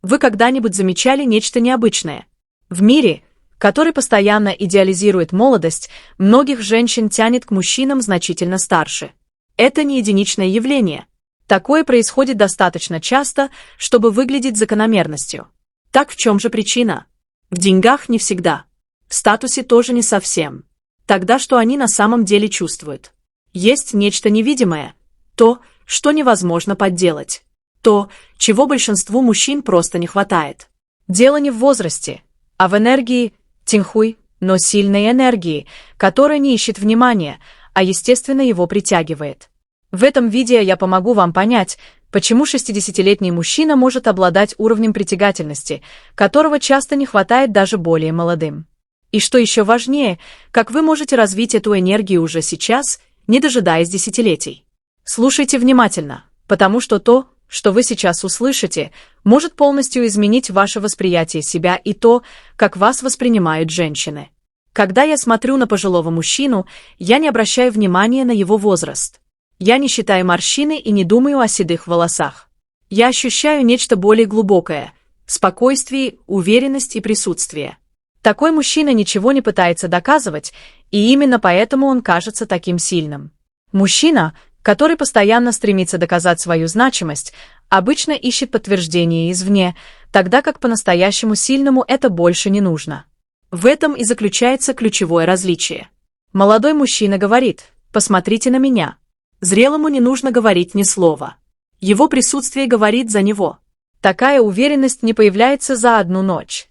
Вы когда-нибудь замечали нечто необычное? В мире, который постоянно идеализирует молодость, многих женщин тянет к мужчинам значительно старше. Это не единичное явление. Такое происходит достаточно часто, чтобы выглядеть закономерностью. Так в чем же причина? В деньгах не всегда. В статусе тоже не совсем. Тогда что они на самом деле чувствуют? Есть нечто невидимое, то, что невозможно подделать. То, чего большинству мужчин просто не хватает. Дело не в возрасте, а в энергии, тинхуй, но сильной энергии, которая не ищет внимания, а естественно его притягивает. В этом видео я помогу вам понять, почему 60-летний мужчина может обладать уровнем притягательности, которого часто не хватает даже более молодым. И что еще важнее, как вы можете развить эту энергию уже сейчас, не дожидаясь десятилетий. Слушайте внимательно, потому что то, что вы сейчас услышите, может полностью изменить ваше восприятие себя и то, как вас воспринимают женщины. Когда я смотрю на пожилого мужчину, я не обращаю внимания на его возраст. Я не считаю морщины и не думаю о седых волосах. Я ощущаю нечто более глубокое – спокойствие, уверенность и присутствие. Такой мужчина ничего не пытается доказывать, и именно поэтому он кажется таким сильным. Мужчина, который постоянно стремится доказать свою значимость, обычно ищет подтверждение извне, тогда как по-настоящему сильному это больше не нужно. В этом и заключается ключевое различие. Молодой мужчина говорит: «Посмотрите на меня». Зрелому не нужно говорить ни слова. Его присутствие говорит за него. Такая уверенность не появляется за одну ночь.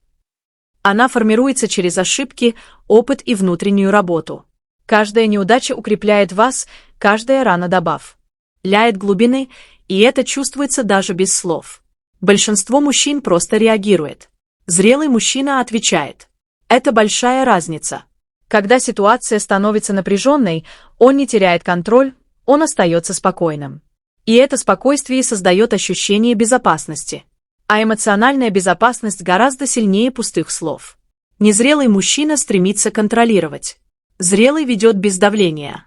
Она формируется через ошибки, опыт и внутреннюю работу. Каждая неудача укрепляет вас, каждая рана добавляет глубины, и это чувствуется даже без слов. Большинство мужчин просто реагирует. Зрелый мужчина отвечает. Это большая разница. Когда ситуация становится напряженной, он не теряет контроль, он остается спокойным. И это спокойствие создает ощущение безопасности. А эмоциональная безопасность гораздо сильнее пустых слов. Незрелый мужчина стремится контролировать. Зрелый ведет без давления.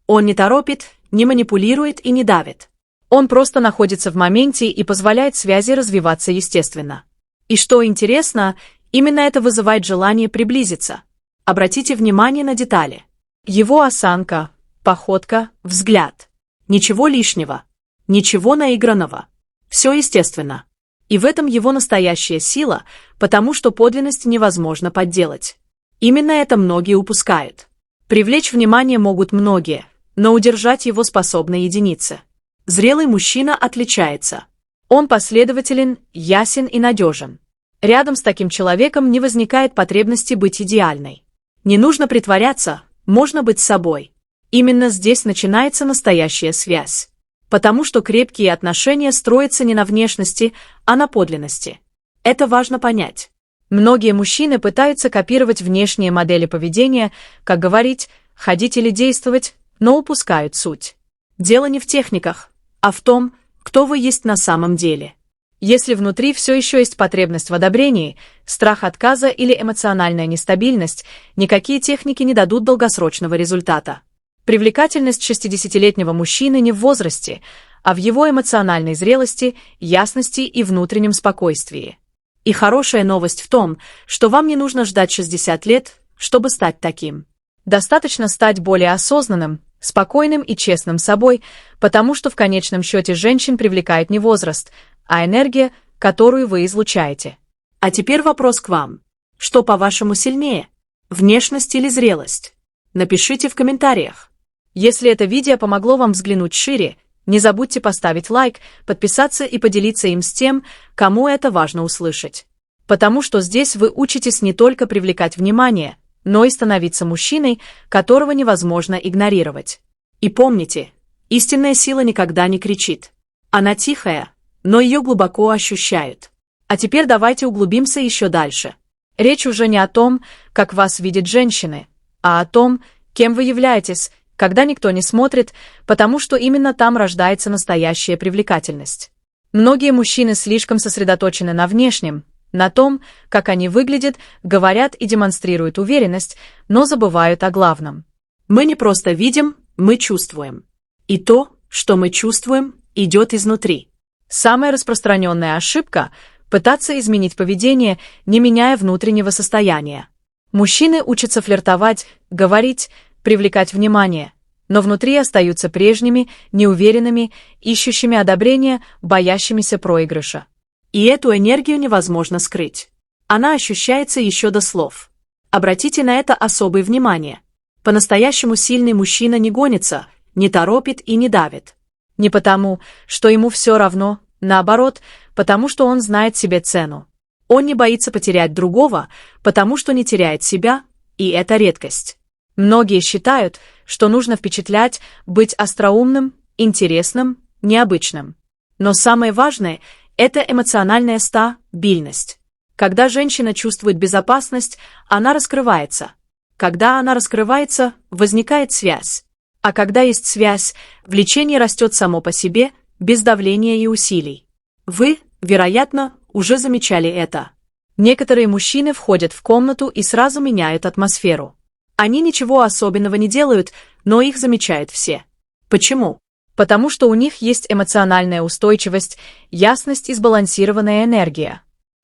Он не торопит, не манипулирует и не давит. Он просто находится в моменте и позволяет связи развиваться естественно. И что интересно, именно это вызывает желание приблизиться. Обратите внимание на детали. Его осанка, походка, взгляд. Ничего лишнего, ничего наигранного. Все естественно. И в этом его настоящая сила, потому что подлинность невозможно подделать. Именно это многие упускают. Привлечь внимание могут многие, но удержать его способны единицы. Зрелый мужчина отличается. Он последователен, ясен и надежен. Рядом с таким человеком не возникает потребности быть идеальной. Не нужно притворяться, можно быть собой. Именно здесь начинается настоящая связь. Потому что крепкие отношения строятся не на внешности, а на подлинности. Это важно понять. Многие мужчины пытаются копировать внешние модели поведения, как говорить, ходить или действовать, но упускают суть. Дело не в техниках, а в том, кто вы есть на самом деле. Если внутри все еще есть потребность в одобрении, страх отказа или эмоциональная нестабильность, никакие техники не дадут долгосрочного результата. Привлекательность 60-летнего мужчины не в возрасте, а в его эмоциональной зрелости, ясности и внутреннем спокойствии. И хорошая новость в том, что вам не нужно ждать 60 лет, чтобы стать таким. Достаточно стать более осознанным, спокойным и честным собой, потому что в конечном счете женщин привлекает не возраст, а энергия, которую вы излучаете. А теперь вопрос к вам. Что, по-вашему, сильнее? Внешность или зрелость? Напишите в комментариях. Если это видео помогло вам взглянуть шире, не забудьте поставить лайк, подписаться и поделиться им с тем, кому это важно услышать. Потому что здесь вы учитесь не только привлекать внимание, но и становиться мужчиной, которого невозможно игнорировать. И помните, истинная сила никогда не кричит. Она тихая, но ее глубоко ощущают. А теперь давайте углубимся еще дальше. Речь уже не о том, как вас видят женщины, а о том, кем вы являетесь, когда никто не смотрит, потому что именно там рождается настоящая привлекательность. Многие мужчины слишком сосредоточены на внешнем, на том, как они выглядят, говорят и демонстрируют уверенность, но забывают о главном. Мы не просто видим, мы чувствуем. И то, что мы чувствуем, идет изнутри. Самая распространенная ошибка – Пытаться изменить поведение, не меняя внутреннего состояния. Мужчины учатся флиртовать, говорить, привлекать внимание, но внутри остаются прежними, неуверенными, ищущими одобрения, боящимися проигрыша. И эту энергию невозможно скрыть. Она ощущается еще до слов. Обратите на это особое внимание. По-настоящему сильный мужчина не гонится, не торопит и не давит. Не потому, что ему все равно, наоборот, потому что он знает себе цену. Он не боится потерять другого, потому что не теряет себя, и это редкость. Многие считают, что нужно впечатлять, быть остроумным, интересным, необычным. Но самое важное – это эмоциональная стабильность. Когда женщина чувствует безопасность, она раскрывается. Когда она раскрывается, возникает связь. А когда есть связь, влечение растет само по себе, без давления и усилий. Вы, вероятно, уже замечали это. Некоторые мужчины входят в комнату и сразу меняют атмосферу. Они ничего особенного не делают, но их замечают все. Почему? Потому что у них есть эмоциональная устойчивость, ясность и сбалансированная энергия.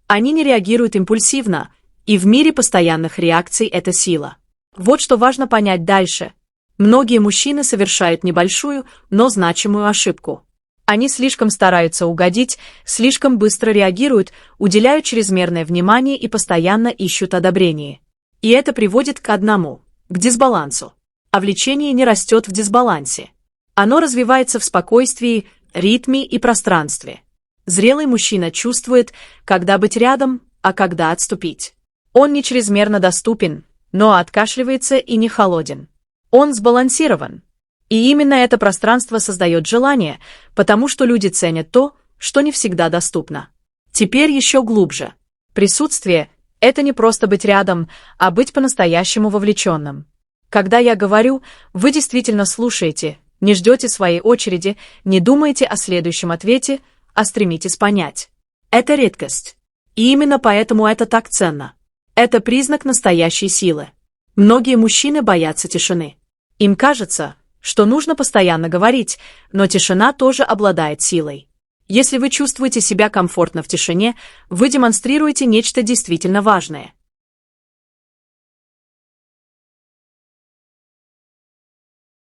Они не реагируют импульсивно, и в мире постоянных реакций это сила. Вот что важно понять дальше. Многие мужчины совершают небольшую, но значимую ошибку. Они слишком стараются угодить, слишком быстро реагируют, уделяют чрезмерное внимание и постоянно ищут одобрение. И это приводит к одному – к дисбалансу. А влечение не растет в дисбалансе. Оно развивается в спокойствии, ритме и пространстве. Зрелый мужчина чувствует, когда быть рядом, а когда отступить. Он не чрезмерно доступен, но откашливается и не холоден. Он сбалансирован. И именно это пространство создает желание, потому что люди ценят то, что не всегда доступно. Теперь еще глубже. Присутствие – это не просто быть рядом, а быть по-настоящему вовлеченным. Когда я говорю, вы действительно слушаете, не ждете своей очереди, не думаете о следующем ответе, а стремитесь понять. Это редкость. И именно поэтому это так ценно. Это признак настоящей силы. Многие мужчины боятся тишины. Им кажется, что нужно постоянно говорить, но тишина тоже обладает силой. Если вы чувствуете себя комфортно в тишине, вы демонстрируете нечто действительно важное.